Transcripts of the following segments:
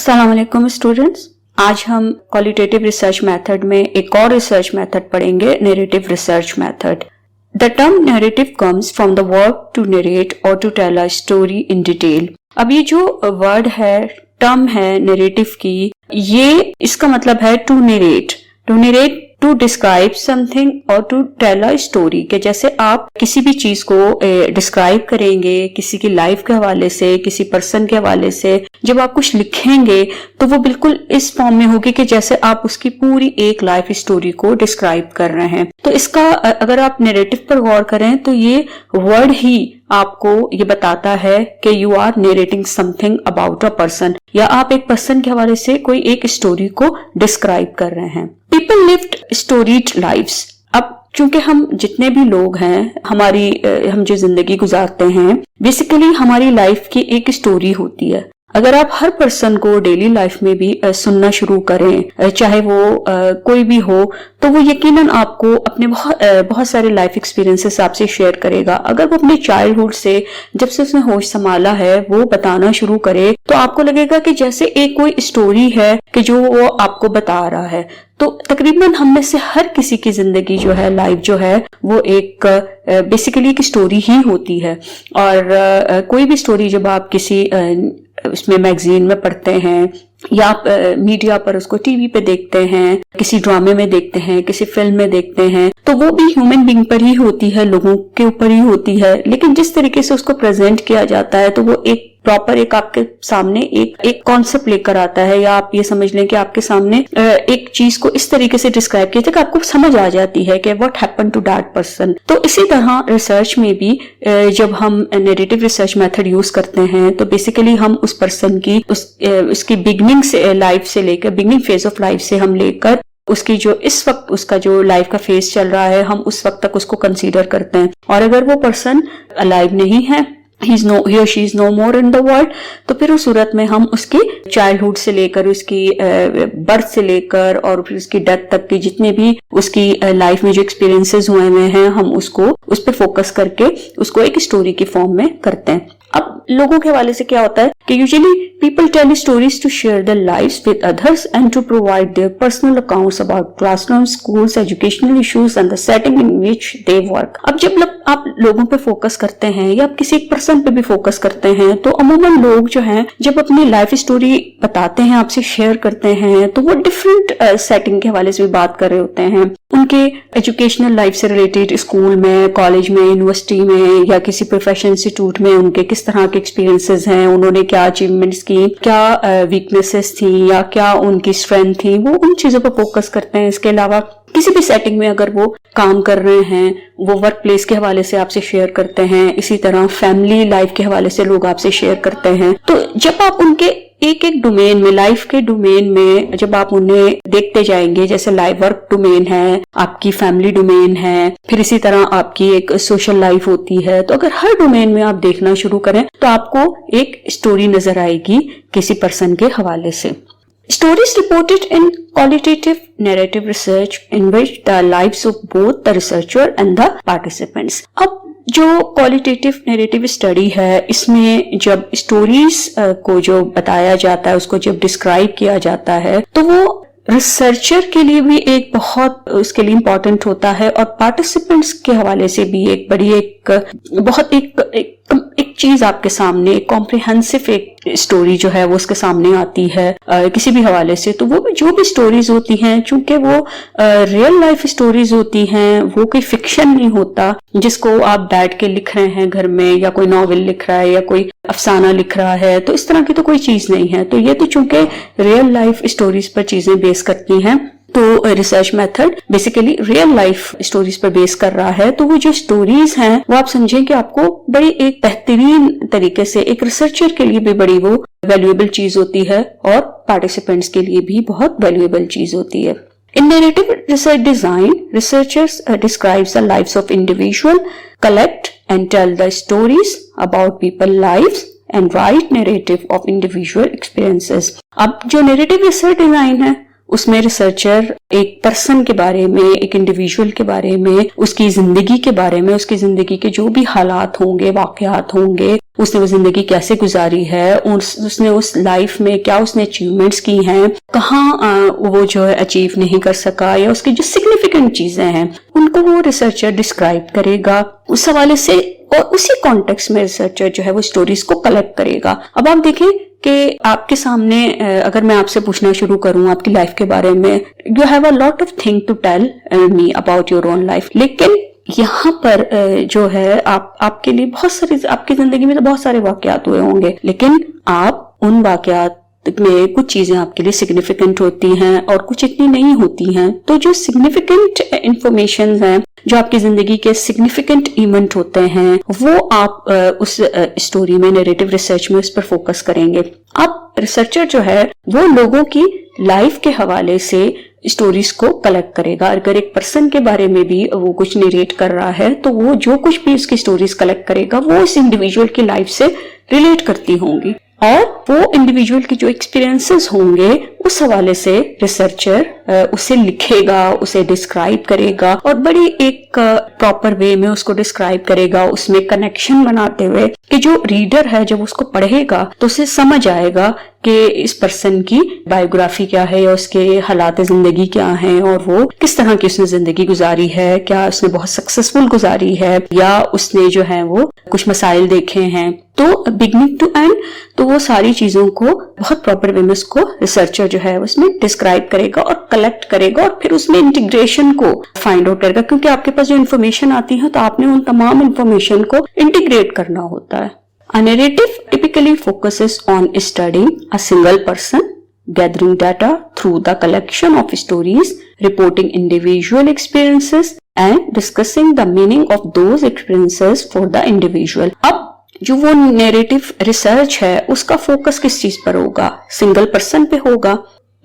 अस्सलाम वालेकुम स्टूडेंट्स। आज हम क्वालिटेटिव रिसर्च मेथड में एक और रिसर्च मेथड पढ़ेंगे, narrative research method. The term narrative comes from the verb to narrate और to tell a story in detail. अब ये जो वर्ड है, टर्म है नैरेटिव की, ये इसका मतलब है to narrate, to describe something और टू टेल अ स्टोरी। के जैसे आप किसी भी चीज को डिस्क्राइब करेंगे किसी की लाइफ के हवाले से, किसी पर्सन के हवाले से, जब आप कुछ लिखेंगे तो वो बिल्कुल इस फॉर्म में होगी कि जैसे आप उसकी पूरी एक लाइफ स्टोरी को डिस्क्राइब कर रहे हैं। तो इसका अगर आप नैरेटिव पर गौर करें तो ये वर्ड ही आपको ये बताता है कि you are narrating something about a person, या आप एक पर्सन के हवाले से कोई एक स्टोरी को डिस्क्राइब कर रहे हैं। People lived storeyed lives. अब चूंकि हम जितने भी लोग हैं, हम जो जिंदगी गुजारते हैं, बेसिकली हमारी लाइफ की एक स्टोरी होती है। अगर आप हर पर्सन को डेली लाइफ में भी सुनना शुरू करें, चाहे वो कोई भी हो, तो वो यकीनन आपको अपने बहुत सारे लाइफ एक्सपीरियंसेस आपसे शेयर करेगा। अगर वो अपने चाइल्डहुड से, जब से उसने होश संभाला है, वो बताना शुरू करे, तो आपको लगेगा कि जैसे एक कोई स्टोरी है कि जो वो आपको बता रहा है। तो तकरीबन हम में से हर किसी की जिंदगी जो है, लाइफ जो है, वो एक बेसिकली एक स्टोरी ही होती है। और कोई भी स्टोरी जब आप किसी उसमें मैगजीन में पढ़ते हैं या आप मीडिया पर उसको टीवी पे देखते हैं, किसी ड्रामे में देखते हैं, किसी फिल्म में देखते हैं, तो वो भी ह्यूमन बीइंग पर ही होती है, लोगों के ऊपर ही होती है। लेकिन जिस तरीके से उसको प्रेजेंट किया जाता है तो वो एक प्रॉपर एक आपके सामने एक कॉन्सेप्ट लेकर आता है, या आप ये समझ लें कि आपके सामने एक चीज को इस तरीके से डिस्क्राइब किया जाए कि आपको समझ आ जाती है कि what happen to that person. तो इसी तरह रिसर्च में भी जब हम नैरेटिव रिसर्च मेथड यूज करते हैं तो बेसिकली हम उस पर्सन की उसकी बिगनिंग से, लाइफ से लेकर, बिगनिंग फेज ऑफ लाइफ से हम लेकर उसकी जो इस वक्त उसका जो लाइफ का फेज चल रहा है, हम उस वक्त तक उसको कंसीडर करते हैं। और अगर वो पर्सन अलाइव नहीं है, he or she is no more in the world, तो फिर उस सूरत में हम उसकी चाइल्डहुड से लेकर, उसकी बर्थ से लेकर और फिर उसकी डेथ तक की जितने भी उसकी लाइफ में जो एक्सपीरियंसेस हुए हैं, हम उस पर फोकस करके उसको एक स्टोरी की फॉर्म में करते हैं। अब लोगों के हवाले से क्या होता है कि usually people tell stories to share their lives with others and to provide their personal accounts about classroom, schools, educational issues and the setting in which they work. अब जब आप लोगों पे फोकस करते हैं या आप किसी एक पर्सन पे भी फोकस करते हैं, तो अमूमन लोग जो हैं जब अपनी लाइफ स्टोरी बताते हैं, आपसे शेयर करते हैं, तो वो डिफरेंट सेटिंग के हवाले से भी बात कर रहे होते हैं। उनके एजुकेशनल लाइफ से रिलेटेड, स्कूल में, कॉलेज में, यूनिवर्सिटी में या किसी प्रोफेशनल इंस्टीट्यूट में उनके किस तरह के एक्सपीरियंसेस हैं, उन्होंने क्या अचीवमेंट्स की, क्या वीकनेसेस थी या क्या उनकी स्ट्रेंथ थी, वो उन चीजों पर फोकस करते हैं। इसके अलावा किसी भी सेटिंग में अगर वो काम कर रहे हैं, वो वर्क प्लेस के हवाले से आपसे शेयर करते हैं। इसी तरह फैमिली लाइफ के हवाले से लोग आपसे शेयर करते हैं। तो जब आप उनके एक एक डोमेन में, लाइफ के डोमेन में जब आप उन्हें देखते जाएंगे, जैसे लाइफ वर्क डोमेन है, आपकी फैमिली डोमेन है, फिर इसी तरह आपकी एक सोशल लाइफ होती है, तो अगर हर डोमेन में आप देखना शुरू करें तो आपको एक स्टोरी नजर आएगी किसी पर्सन के हवाले से। Stories reported in qualitative narrative research enrich the lives of both the researcher and the participants. अब जो क्वालिटेटिव नैरेटिव स्टडी है, इसमें जब स्टोरीज को जो बताया जाता है, उसको जब डिस्क्राइब किया जाता है, तो वो रिसर्चर के लिए भी एक बहुत उसके लिए इम्पोर्टेंट होता है और पार्टिसिपेंट्स के हवाले से भी एक बड़ी एक चीज आपके सामने, कॉम्प्रिहेंसिव एक स्टोरी जो है वो उसके सामने आती है किसी भी हवाले से। तो वो जो भी स्टोरीज होती हैं, चूंकि वो रियल लाइफ स्टोरीज होती हैं, वो कोई फिक्शन नहीं होता जिसको आप बैठ के लिख रहे हैं घर में, या कोई नॉवेल लिख रहा है या कोई अफसाना लिख रहा है, तो इस तरह की तो कोई चीज नहीं है। तो ये तो चूंकि रियल लाइफ स्टोरीज पर चीजें बेस करती हैं, तो research method basically real life stories पर बेस कर रहा है। तो वो जो स्टोरीज हैं वो आप समझें कि आपको बड़ी एक बेहतरीन तरीके से, एक रिसर्चर के लिए भी बड़ी वो वैल्यूएबल चीज होती है और पार्टिसिपेंट्स के लिए भी बहुत वैल्यूएबल चीज होती है। In narrative research design, researchers describes the lives of individual, collect and tell the stories about people lives and write narrative of individual experiences. अब जो narrative research design है उसमें रिसर्चर एक पर्सन के बारे में, एक इंडिविजुअल के बारे में, उसकी जिंदगी के बारे में, उसकी जिंदगी के जो भी हालात होंगे, वाकयात होंगे, उसने वो जिंदगी कैसे गुजारी है, उसने उस लाइफ में क्या उसने अचीवमेंट्स की हैं, कहाँ वो जो है अचीव नहीं कर सका, या उसकी जो सिग्निफिकेंट चीजें हैं उनको वो रिसर्चर डिस्क्राइब करेगा उस हवाले से, और उसी कॉन्टेक्स्ट में रिसर्चर जो है वो स्टोरीज को कलेक्ट करेगा। अब आप देखें कि आपके सामने अगर मैं आपसे पूछना शुरू करूं आपकी लाइफ के बारे में, you have a lot of thing to tell me about your own life, लेकिन यहाँ पर जो है आपके लिए बहुत सारी, आपकी जिंदगी में तो बहुत सारे वाकयात हुए होंगे, लेकिन आप उन वाकयात में कुछ चीजें आपके लिए सिग्निफिकेंट होती हैं और कुछ इतनी नहीं होती हैं। तो जो सिग्निफिकेंट इंफॉर्मेशन हैं, जो आपकी जिंदगी के सिग्निफिकेंट इवेंट होते हैं, वो आप उस स्टोरी में, नैरेटिव रिसर्च में उस पर फोकस करेंगे। अब रिसर्चर जो है वो लोगों की लाइफ के हवाले से स्टोरीज को कलेक्ट करेगा। अगर एक पर्सन के बारे में भी वो कुछ नरेट कर रहा है तो वो जो कुछ भी उसकी स्टोरीज कलेक्ट करेगा वो इस इंडिविजुअल की लाइफ से रिलेट करती होंगी, और वो इंडिविजुअल की जो एक्सपीरियंसेस होंगे उस हवाले से रिसर्चर उसे लिखेगा, उसे डिस्क्राइब करेगा, और बड़ी एक प्रॉपर वे में उसको डिस्क्राइब करेगा, उसमें कनेक्शन बनाते हुए कि जो रीडर है जब उसको पढ़ेगा तो उसे समझ आएगा कि इस पर्सन की बायोग्राफी क्या है, या उसके हालात जिंदगी क्या हैं, और वो किस तरह की उसने जिंदगी गुजारी है, क्या उसने बहुत सक्सेसफुल गुजारी है, या उसने जो है वो कुछ मसाइल देखे हैं। तो बिगिनिंग टू एंड तो वो सारी चीजों को बहुत प्रॉपर वे में उसको रिसर्चर जो है उसमें डिस्क्राइब करेगा और कलेक्ट करेगा, और फिर उसमें इंटीग्रेशन को फाइंड आउट करेगा, क्योंकि आपके पास जो इन्फॉर्मेशन आती है तो आपने उन तमाम इन्फॉर्मेशन को इंटीग्रेट करना होता है। A narrative typically focuses on studying a single person, gathering data through the collection of stories, reporting individual experiences, and discussing the meaning of those experiences for the individual. अब जो वो narrative research है उसका focus किस चीज पर होगा? Single person पे होगा।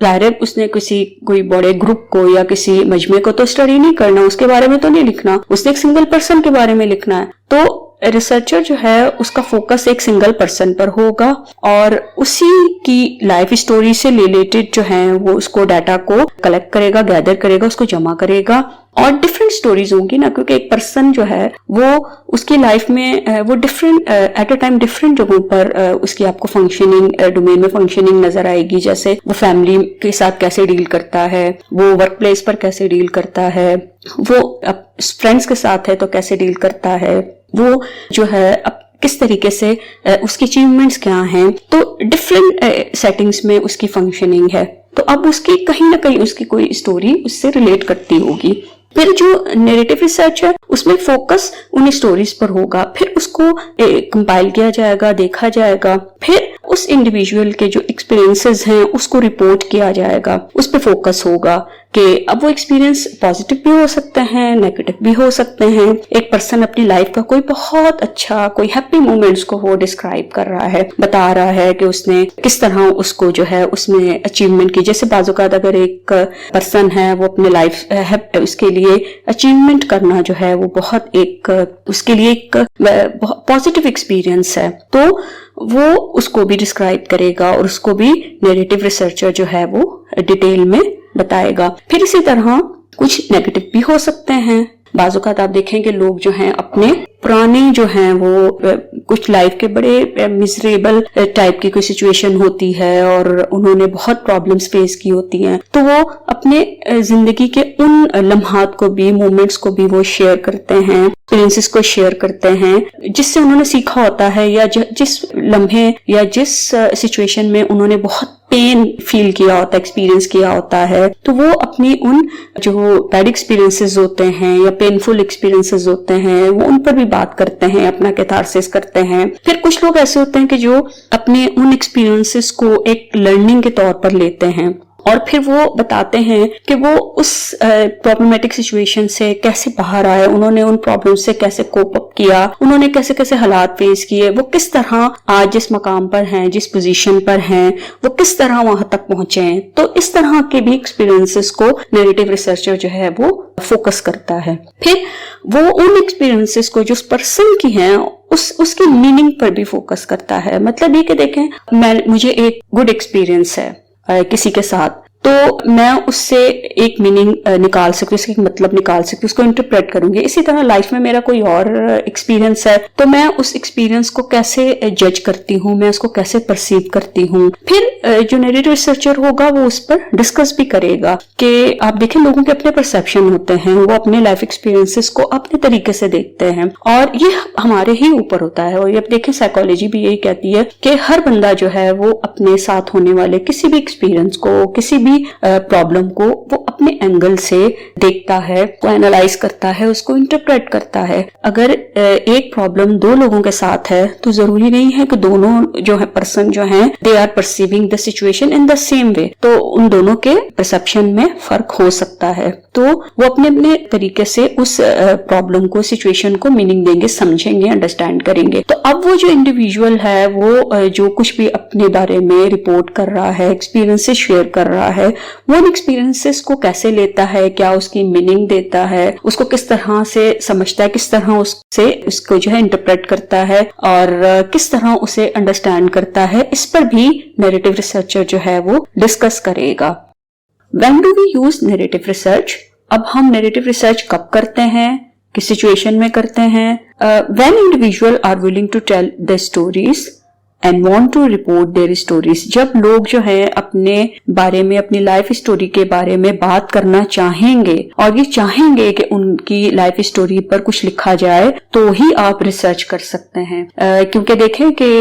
जाहिर है उसने कोई बड़े ग्रुप को या किसी मजमे को तो स्टडी नहीं करना, उसके बारे में तो नहीं लिखना, उसने एक सिंगल पर्सन के बारे में लिखना है। तो रिसर्चर जो है उसका फोकस एक सिंगल पर्सन पर होगा, और उसी की लाइफ स्टोरी से रिलेटेड जो है वो उसको डाटा को कलेक्ट करेगा, गैदर करेगा, उसको जमा करेगा, और डिफरेंट स्टोरीज होंगी ना, क्योंकि एक पर्सन जो है वो उसकी लाइफ में वो different at a time different जगहों पर उसकी आपको फंक्शनिंग डोमेन में फंक्शनिंग नजर आएगी। जैसे वो फैमिली के साथ कैसे डील करता है, वो वर्क प्लेस पर कैसे डील करता है, वो फ्रेंड्स के साथ है तो कैसे डील करता है, वो जो है अब किस तरीके से उसकी अचीवमेंट्स क्या हैं। तो डिफरेंट सेटिंग्स में उसकी फंक्शनिंग है, तो अब उसकी कहीं ना कहीं उसकी कोई स्टोरी उससे रिलेट करती होगी। फिर जो नैरेटिव रिसर्च है उसमें फोकस उन स्टोरीज पर होगा, फिर उसको कंपाइल किया जाएगा, देखा जाएगा, फिर उस इंडिविजुअल के जो एक्सपीरियंसेस हैं उसको रिपोर्ट किया जाएगा, उस पर फोकस होगा कि अब वो एक्सपीरियंस पॉजिटिव भी हो सकते हैं, नेगेटिव भी हो सकते हैं। एक पर्सन अपनी लाइफ का कोई बहुत अच्छा, कोई हैप्पी मोमेंट्स को वो डिस्क्राइब कर रहा है, बता रहा है कि उसने किस तरह उसको जो है उसमें अचीवमेंट की। जैसे बाज़-औक़ात अगर एक पर्सन है वो अपने लाइफ उसके लिए अचीवमेंट करना जो है वो बहुत एक उसके लिए एक पॉजिटिव एक्सपीरियंस है, तो वो उसको भी डिस्क्राइब करेगा और उसको भी नैरेटिव रिसर्चर जो है वो डिटेल में बताएगा। फिर इसी तरह कुछ नेगेटिव भी हो सकते हैं। बाज़-औक़ात आप देखेंगे लोग जो हैं अपने पुराने जो हैं वो कुछ लाइफ के बड़े मिजरेबल टाइप की कोई सिचुएशन होती है और उन्होंने बहुत प्रॉब्लम्स फेस की होती हैं, तो वो अपने जिंदगी के उन लम्हात को भी, मोमेंट्स को भी वो शेयर करते हैं, एक्सपीरियंसेस को शेयर करते हैं जिससे उन्होंने सीखा होता है, या जिस लम्हे या जिस सिचुएशन में उन्होंने बहुत पेन फील किया होता है, एक्सपीरियंस किया होता है, तो वो अपनी उन जो बैड एक्सपीरियंसेस होते हैं या पेनफुल एक्सपीरियंसेस होते हैं वो उन पर भी बात करते हैं, अपना कैथारसिस करते हैं। फिर कुछ लोग ऐसे होते हैं कि जो अपने उन एक्सपीरियंसेस को एक लर्निंग के तौर पर लेते हैं और फिर वो बताते हैं कि वो उस प्रॉब्लमेटिक सिचुएशन से कैसे बाहर आए, उन्होंने उन प्रॉब्लम से कैसे कोप अप किया, उन्होंने कैसे कैसे हालात फेस किए, वो किस तरह आज जिस मकाम पर हैं, जिस पोजीशन पर हैं, वो किस तरह वहां तक पहुंचे हैं। तो इस तरह के भी एक्सपीरियंसेस को नैरेटिव रिसर्चर जो है वो फोकस करता है। फिर वो उन एक्सपीरियंसेस को जो उस पर्सन की हैं उसकी मीनिंग पर भी फोकस करता है। मतलब ये कि देखें, मुझे एक गुड एक्सपीरियंस है किसी के साथ, तो मैं उससे एक मीनिंग निकाल सकती हूँ, उसका मतलब निकाल सकती हूँ, उसको इंटरप्रेट करूंगी। इसी तरह लाइफ में मेरा कोई और एक्सपीरियंस है तो मैं उस एक्सपीरियंस को कैसे जज करती हूँ, मैं उसको कैसे परसीव करती हूँ। फिर जो नैरेटिव रिसर्चर होगा वो उस पर डिस्कस भी करेगा कि आप देखें लोगों के अपने परसेप्शन होते हैं, वो अपने लाइफ एक्सपीरियंसेस को अपने तरीके से देखते हैं और ये हमारे ही ऊपर होता है। और ये अब देखें साइकोलॉजी भी यही कहती है कि हर बंदा जो है वो अपने साथ होने वाले किसी भी एक्सपीरियंस को, किसी भी प्रॉब्लम को वो अपने एंगल से देखता है, वो एनालाइज करता है, उसको इंटरप्रेट करता है। अगर एक प्रॉब्लम दो लोगों के साथ है तो जरूरी नहीं है कि दोनों जो है पर्सन जो हैं they are perceiving the situation in the same way, तो उन दोनों के परसेप्शन में फर्क हो सकता है। तो वो अपने अपने तरीके से उस प्रॉब्लम को, सिचुएशन को मीनिंग देंगे, समझेंगे, अंडरस्टैंड करेंगे। तो अब वो जो इंडिविजुअल है वो जो कुछ भी अपने बारे में रिपोर्ट कर रहा है, एक्सपीरियंसेस शेयर कर रहा है, वो उन एक्सपीरियंसेस को कैसे लेता है, क्या उसकी मीनिंग देता है, उसको किस तरह से समझता है, किस तरह उससे उसको जो है इंटरप्रेट करता है और किस तरह उसे अंडरस्टैंड करता है, इस पर भी नैरेटिव रिसर्चर जो है वो डिस्कस करेगा। When do we use narrative research? अब हम नैरेटिव रिसर्च कब करते हैं, किस सिचुएशन में करते हैं? When individual are willing to tell their stories and want to report their stories, जब लोग जो है अपने बारे में, अपनी लाइफ स्टोरी के बारे में बात करना चाहेंगे और ये चाहेंगे कि उनकी लाइफ स्टोरी पर कुछ लिखा जाए, तो ही आप रिसर्च कर सकते हैं। क्योंकि देखें कि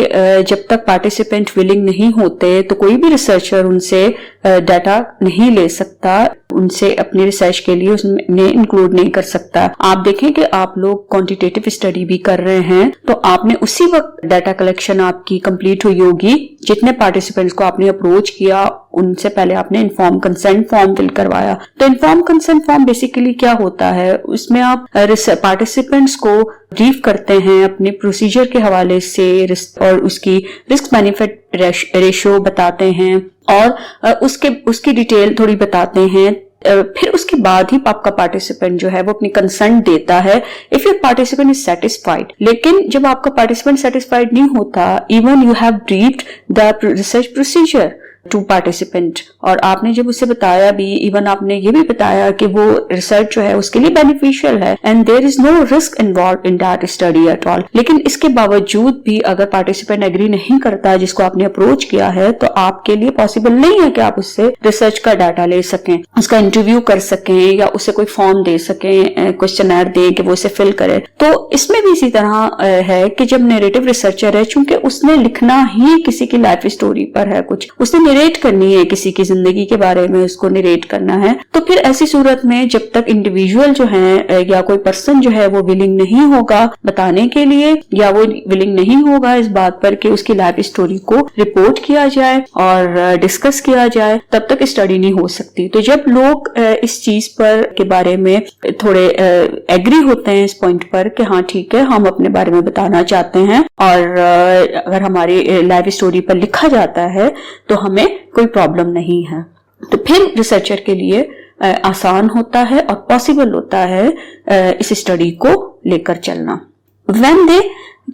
जब तक पार्टिसिपेंट विलिंग नहीं होते तो कोई भी रिसर्चर उनसे डाटा नहीं ले सकता, उनसे अपनी रिसर्च के लिए उसमें इंक्लूड नहीं कर सकता। आप देखें कि आप लोग क्वांटिटेटिव स्टडी भी कर रहे हैं तो आपने उसी वक्त डाटा कलेक्शन आपकी कंप्लीट हुई होगी, जितने पार्टिसिपेंट्स को आपने अप्रोच किया उनसे पहले आपने इन्फॉर्म कंसेंट फॉर्म फिल करवाया। तो इन्फॉर्म कंसेंट फॉर्म बेसिकली क्या होता है, उसमें आप पार्टिसिपेंट्स को ब्रीफ करते हैं अपने प्रोसीजर के हवाले से और उसकी रिस्क बेनिफिट रेशियो बताते हैं और उसकी डिटेल थोड़ी बताते हैं। फिर उसके बाद ही आपका पार्टिसिपेंट जो है वो अपनी कंसेंट देता है if your participant is satisfied. लेकिन जब आपका पार्टिसिपेंट सेटिस्फाइड नहीं होता, even you have briefed the research procedure to participant, और आपने जब उसे बताया भी, इवन आपने ये भी बताया कि वो रिसर्च जो है उसके लिए बेनिफिशियल है and there is no risk involve in that study at all, लेकिन इसके बावजूद भी अगर पार्टिसिपेंट एग्री नहीं करता जिसको आपने अप्रोच किया है, तो आपके लिए पॉसिबल नहीं है कि आप उससे रिसर्च का डाटा ले सकें, उसका इंटरव्यू कर सकें या उसे कोई फॉर्म दे सकें, क्वेश्चनर दें कि वो उसे फिल करे। तो इसमें भी इसी तरह है कि जब नैरेटिव रिसर्चर है, चूंकि उसने लिखना ही किसी की लाइफ स्टोरी पर है, कुछ उसने नरेट करनी है, किसी की जिंदगी के बारे में उसको नरेट करना है, तो फिर ऐसी सूरत में जब तक इंडिविजुअल जो है या कोई पर्सन जो है वो विलिंग नहीं होगा बताने के लिए, या वो विलिंग नहीं होगा इस बात पर कि उसकी लाइफ स्टोरी को रिपोर्ट किया जाए और डिस्कस किया जाए, तब तक स्टडी नहीं हो सकती। तो जब लोग इस चीज पर के बारे में थोड़े एग्री होते हैं इस पॉइंट पर कि हाँ ठीक है, हम अपने बारे में बताना चाहते हैं और अगर हमारी लाइफ स्टोरी पर लिखा जाता है तो हमें कोई प्रॉब्लम नहीं है, तो फिर रिसर्चर के लिए आसान होता है और पॉसिबल होता है इस स्टडी को लेकर चलना। When they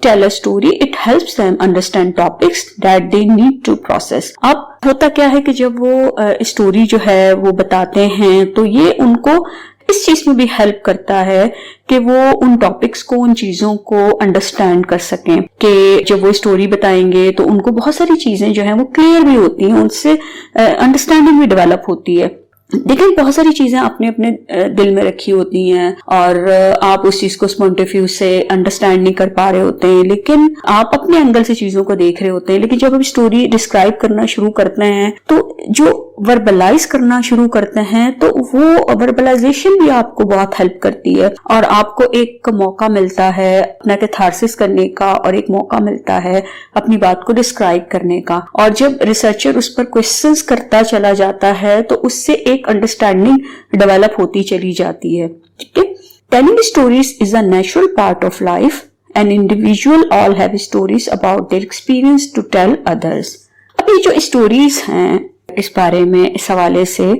tell a story, it helps them understand topics that they need to process. अब होता क्या है कि जब वो स्टोरी जो है वो बताते हैं तो ये उनको इस चीज में भी हेल्प करता है कि वो उन टॉपिक्स को, उन चीजों को अंडरस्टैंड कर सकें, कि जब वो स्टोरी बताएंगे तो उनको बहुत सारी चीजें जो हैं वो क्लियर भी होती हैं, उनसे अंडरस्टैंडिंग भी डेवलप होती है। लेकिन बहुत सारी चीजें अपने अपने दिल में रखी होती हैं और आप उस चीज को पॉइंट ऑफ व्यू से अंडरस्टैंड नहीं कर पा रहे होते हैं, लेकिन आप अपने एंगल से चीजों को देख रहे होते हैं। लेकिन जब आप स्टोरी डिस्क्राइब करना शुरू करते हैं तो जो वर्बलाइज करना शुरू करते हैं तो वो वर्बलाइजेशन भी आपको बहुत हेल्प करती है और आपको एक मौका मिलता है अपना कैथारसिस करने का और एक मौका मिलता है अपनी बात को डिस्क्राइब करने का। और जब रिसर्चर उस पर क्वेश्चंस करता चला जाता है तो उससे एक अंडरस्टैंडिंग डेवलप होती चली जाती है। ठीक है, telling stories is a natural part of life and individual all have stories about their experience to tell others. अब ये जो स्टोरीज हैं इस बारे में, इस हवाले से,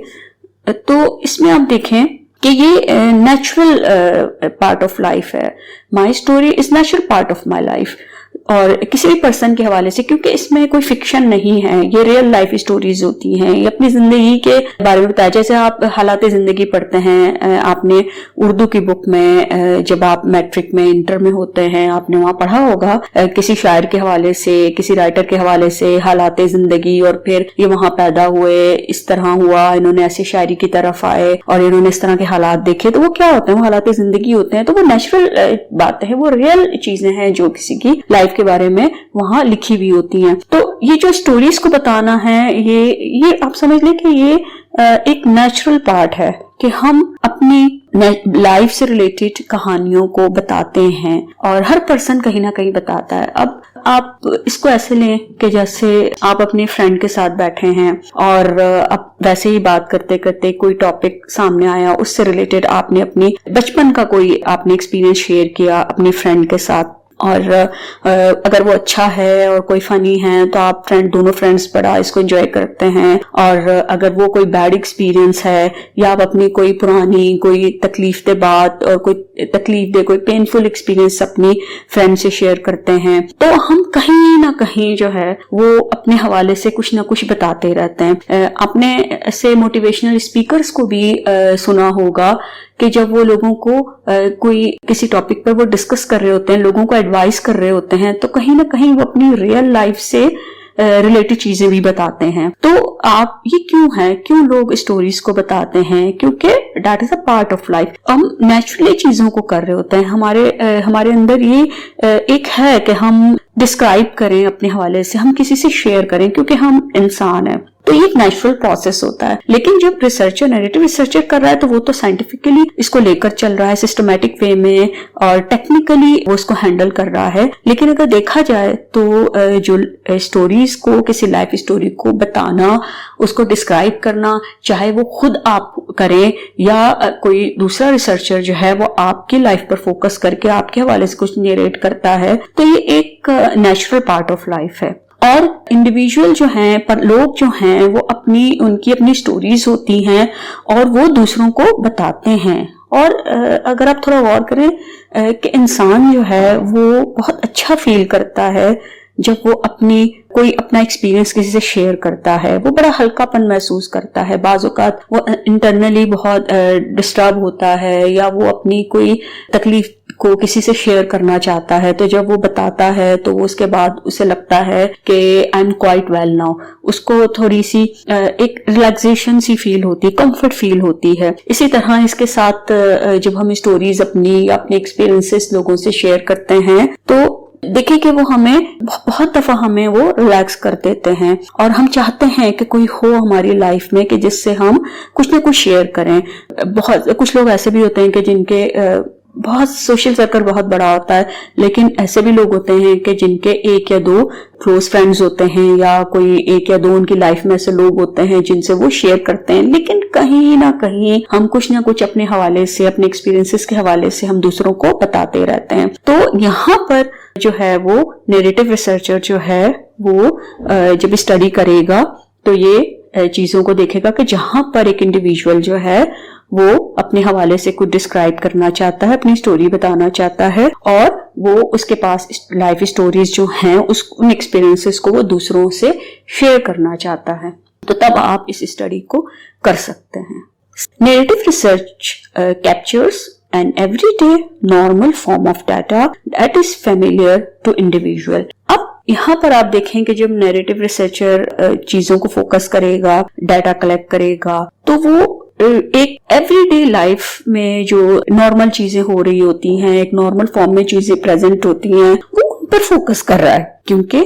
तो इसमें आप देखें कि ये नेचुरल पार्ट ऑफ लाइफ है। My story is natural part of my life. और किसी भी पर्सन के हवाले से, क्योंकि इसमें कोई फिक्शन नहीं है, ये रियल लाइफ स्टोरीज होती हैं, ये अपनी जिंदगी के बारे में बताया। जैसे आप हालात जिंदगी पढ़ते हैं, आपने उर्दू की बुक में जब आप मैट्रिक में इंटर में होते हैं आपने वहां पढ़ा होगा किसी शायर के हवाले से, किसी राइटर के हवाले से हालात जिंदगी, और फिर ये वहां पैदा हुए, इस तरह हुआ, इन्होंने ऐसी शायरी की तरफ आए और इन्होंने इस तरह के हालात देखे। तो वो क्या होते हैं, वो हालात जिंदगी होते हैं। तो वो नेचुरल बातें हैं, वो रियल चीजें हैं जो किसी की लाइफ के बारे में वहां लिखी हुई होती हैं। तो ये जो स्टोरीज को बताना है, ये आप समझ लें कि ये एक नेचुरल पार्ट है कि हम अपनी लाइफ से रिलेटेड कहानियों को बताते हैं, और हर पर्सन कहीं ना कहीं बताता है। अब आप इसको ऐसे लें कि जैसे आप अपने फ्रेंड के साथ बैठे हैं और अब वैसे ही बात करते करते कोई टॉपिक सामने आया, उससे रिलेटेड आपने अपनी बचपन का कोई आपने एक्सपीरियंस शेयर किया अपनी फ्रेंड के साथ, और अगर वो अच्छा है और कोई फनी है तो आप दोनों फ्रेंड्स बड़ा इसको एंजॉय करते हैं। और अगर वो कोई बैड एक्सपीरियंस है या आप अपनी कोई पुरानी कोई तकलीफ दे बात और कोई तकलीफ दे कोई पेनफुल एक्सपीरियंस अपनी फ्रेंड से शेयर करते हैं, तो हम कहीं ना कहीं जो है वो अपने हवाले से कुछ ना कुछ बताते रहते हैं। आपने ऐसे मोटिवेशनल स्पीकर्स को भी सुना होगा कि जब वो लोगों को कोई किसी टॉपिक पर वो डिस्कस कर रहे होते हैं, लोगों को एडवाइस कर रहे होते हैं, तो कहीं ना कहीं वो अपनी रियल लाइफ से रिलेटेड चीजें भी बताते हैं। तो आप ये क्यों है, क्यों लोग स्टोरीज को बताते हैं? क्योंकि that is a part of life. हम नेचुरली चीजों को कर रहे होते हैं, हमारे अंदर ये एक है कि हम डिस्क्राइब करें अपने हवाले से, हम किसी से शेयर करें, क्योंकि हम इंसान हैं। तो ये एक नेचुरल प्रोसेस होता है। लेकिन जब रिसर्चर नैरेटिव रिसर्चर कर रहा है तो वो तो साइंटिफिकली इसको लेकर चल रहा है, सिस्टमैटिक वे में, और टेक्निकली वो इसको हैंडल कर रहा है। लेकिन अगर देखा जाए तो जो स्टोरीज को, किसी लाइफ स्टोरी को बताना, उसको डिस्क्राइब करना, चाहे वो खुद आप करें या कोई दूसरा रिसर्चर जो है वो आपकी लाइफ पर फोकस करके आपके हवाले से कुछ नरेट करता है, तो ये एक नेचुरल पार्ट ऑफ लाइफ है। और इंडिविजुअल जो हैं, पर लोग जो हैं वो उनकी अपनी स्टोरीज होती हैं और वो दूसरों को बताते हैं। और अगर आप थोड़ा गौर करें कि इंसान जो है वो बहुत अच्छा फील करता है जब वो कोई अपना एक्सपीरियंस किसी से शेयर करता है, वो बड़ा हल्कापन महसूस करता है। बाज़ औक़ात वो इंटरनली बहुत डिस्टर्ब होता है या वो अपनी कोई तकलीफ को किसी से शेयर करना चाहता है, तो जब वो बताता है तो वो उसके बाद उसे लगता है कि I am quite well now, उसको थोड़ी सी एक रिलैक्सेशन सी फील होती है, कंफर्ट फील होती है। इसी तरह इसके साथ जब हम स्टोरीज अपनी या अपने एक्सपीरियंसेस लोगों से शेयर करते हैं तो देखिए कि वो बहुत दफा हमें वो रिलैक्स कर देते हैं, और हम चाहते हैं कि कोई हो हमारी लाइफ में कि जिससे हम कुछ ना कुछ शेयर करें। कुछ लोग ऐसे भी होते हैं कि जिनके बहुत सोशल सर्कल बहुत बड़ा होता है, लेकिन ऐसे भी लोग होते हैं कि जिनके एक या दो क्लोज फ्रेंड्स होते हैं या कोई एक या दो उनकी लाइफ में ऐसे लोग होते हैं जिनसे वो शेयर करते हैं। लेकिन कहीं ना कहीं हम कुछ ना कुछ अपने हवाले से, अपने एक्सपीरियंसेस के हवाले से हम दूसरों को बताते रहते हैं। तो यहाँ पर जो है वो नैरेटिव रिसर्चर जो है वो जब स्टडी करेगा तो ये चीजों को देखेगा कि जहां पर एक इंडिविजुअल जो है वो अपने हवाले से कुछ डिस्क्राइब करना चाहता है, अपनी स्टोरी बताना चाहता है, और वो उसके पास लाइफ स्टोरीज जो हैं उन एक्सपीरियंसेस को वो दूसरों से शेयर करना चाहता है, तो तब आप इस स्टडी को कर सकते हैं। Narrative research captures an everyday normal form of data that is familiar to individual। अब यहाँ पर आप देखें कि जब नैरेटिव रिसर्चर चीजों को फोकस करेगा, डाटा कलेक्ट करेगा, तो वो एक एवरीडे लाइफ में जो नॉर्मल चीजें हो रही होती हैं, एक नॉर्मल फॉर्म में चीजें प्रेजेंट होती हैं, वो उन पर फोकस कर रहा है, क्योंकि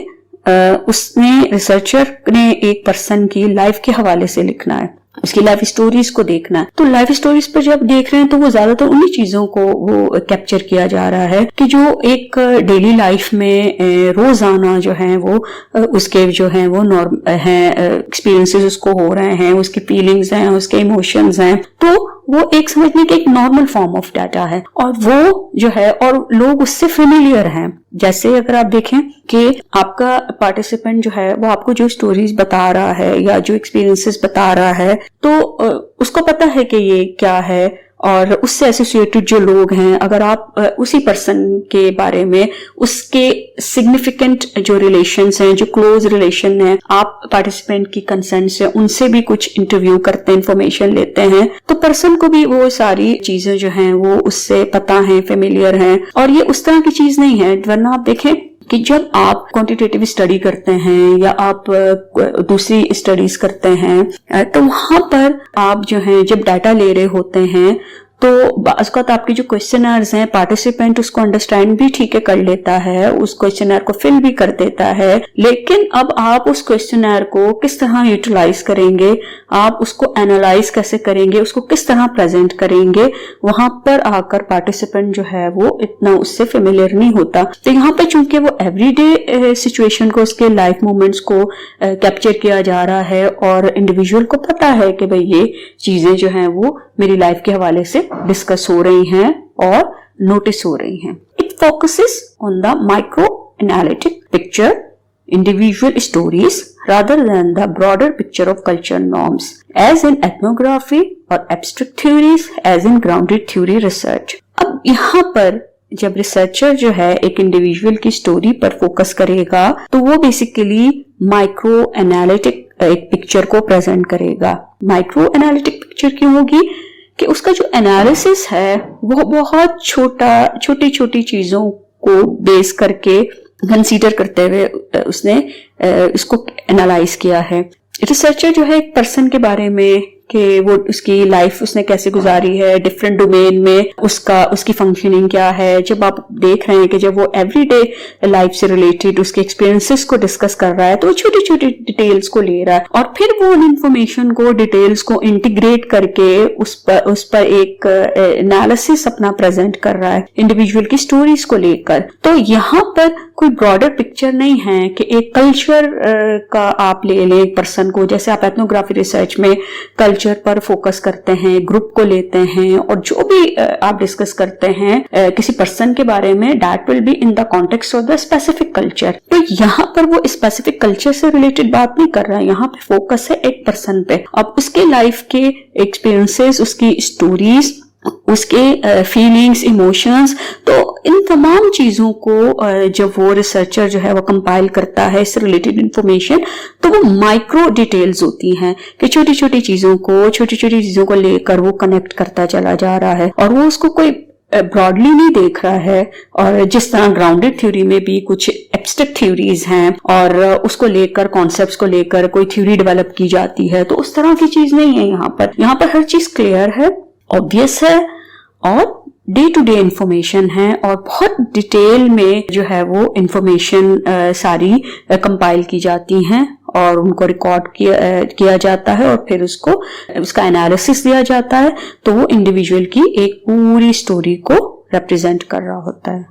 उसने रिसर्चर ने एक पर्सन की लाइफ के हवाले से लिखना है, उसकी लाइफ स्टोरीज को देखना है। तो लाइफ स्टोरीज पर जब देख रहे हैं तो वो ज्यादातर उन्हीं चीजों को वो कैप्चर किया जा रहा है कि जो एक डेली लाइफ में रोजाना जो है वो उसके जो है वो एक्सपीरियंसेस उसको हो रहे हैं, उसकी फीलिंग्स हैं, उसके इमोशंस हैं। तो वो एक समझने के एक नॉर्मल फॉर्म ऑफ डाटा है, और वो जो है और लोग उससे फेमिलियर हैं। जैसे अगर आप देखें कि आपका पार्टिसिपेंट जो है वो आपको जो स्टोरीज बता रहा है या जो एक्सपीरियंसेस बता रहा है, तो उसको पता है कि ये क्या है, और उससे एसोसिएटेड जो लोग हैं, अगर आप उसी पर्सन के बारे में उसके सिग्निफिकेंट जो रिलेशंस हैं, जो क्लोज रिलेशन है, आप पार्टिसिपेंट की कंसेंट से उनसे भी कुछ इंटरव्यू करते हैं, इंफॉर्मेशन लेते हैं, तो पर्सन को भी वो सारी चीजें जो हैं वो उससे पता है, फेमिलियर हैं। और ये उस तरह की चीज नहीं है, वरना आप देखें कि जब आप क्वांटिटेटिव स्टडी करते हैं या आप दूसरी स्टडीज करते हैं, तो वहां पर आप जो है जब डाटा ले रहे होते हैं तो उसका तो आपके जो क्वेश्चनर्स हैं, पार्टिसिपेंट उसको अंडरस्टैंड भी ठीक है कर लेता है, उस क्वेश्चनर को फिल भी कर देता है, लेकिन अब आप उस क्वेश्चनर को किस तरह यूटिलाइज करेंगे, आप उसको एनालाइज कैसे करेंगे, उसको किस तरह प्रेजेंट करेंगे, वहां पर आकर पार्टिसिपेंट जो है वो इतना उससे फेमिलियर नहीं होता। तो यहाँ पर चूंकि वो एवरीडे सिचुएशन को, उसके लाइफ मोमेंट्स को कैप्चर किया जा रहा है और इंडिविजुअल को पता है कि भाई ये चीजें जो हैं वो मेरी लाइफ के हवाले से डिस्कस हो रही हैं और नोटिस हो रही हैं। It focuses on the micro analytic picture, individual stories rather than the broader picture of culture norms, as in ethnography or abstract theories, as in grounded theory research. अब यहाँ पर जब रिसर्चर जो है एक इंडिविजुअल की स्टोरी पर focus करेगा तो वो बेसिकली माइक्रो एनालिटिक एक पिक्चर को प्रेजेंट करेगा। माइक्रो एनालिटिक पिक्चर क्यों होगी कि उसका जो एनालिसिस है वो बहुत छोटी छोटी चीजों को बेस करके कंसीडर करते हुए उसने इसको एनालाइज किया है। रिसर्चर जो है एक पर्सन के बारे में कि वो उसकी लाइफ उसने कैसे गुजारी है, डिफरेंट डोमेन में उसकी फंक्शनिंग क्या है, जब आप देख रहे हैं कि जब वो एवरीडे लाइफ से रिलेटेड उसके एक्सपीरियंसेस को डिस्कस कर रहा है तो वो छोटी छोटी डिटेल्स को ले रहा है और फिर वो उन इंफॉर्मेशन को, डिटेल्स को इंटीग्रेट करके उस पर एक एनालिसिस अपना प्रेजेंट कर रहा है इंडिविजुअल की स्टोरीज को लेकर। तो यहाँ पर कोई ब्रॉडर पिक्चर नहीं है कि एक कल्चर का आप ले लें एक पर्सन को, जैसे आप एथनोग्राफी रिसर्च में कल्चर पर फोकस करते हैं, ग्रुप को लेते हैं और जो भी आप डिस्कस करते हैं किसी पर्सन के बारे में, that will be in the context of the specific culture. तो यहाँ पर वो स्पेसिफिक कल्चर से रिलेटेड बात नहीं कर रहा है, यहाँ पे फोकस है एक पर्सन पे। अब उसके लाइफ के एक्सपीरियंसेस, उसकी स्टोरीज, उसके फीलिंग्स, इमोशंस, तो इन तमाम चीजों को जब वो रिसर्चर जो है वो कंपाइल करता है इससे रिलेटेड इंफॉर्मेशन, तो वो माइक्रो डिटेल्स होती हैं कि छोटी छोटी चीजों को लेकर वो कनेक्ट करता चला जा रहा है और वो उसको कोई ब्रॉडली नहीं देख रहा है। और जिस तरह ग्राउंडेड थ्योरी में भी कुछ एब्स्ट्रैक्ट थ्योरीज हैं और उसको लेकर, कॉन्सेप्ट्स को लेकर कोई थ्योरी डेवलप की जाती है, तो उस तरह की चीज नहीं है यहाँ पर हर चीज क्लियर है, ऑब्वियस है और डे टू डे इंफॉर्मेशन है और बहुत डिटेल में जो है वो इंफॉर्मेशन सारी कंपाइल की जाती हैं और उनको रिकॉर्ड किया जाता है और फिर उसका एनालिसिस दिया जाता है, तो वो इंडिविजुअल की एक पूरी स्टोरी को रिप्रेजेंट कर रहा होता है।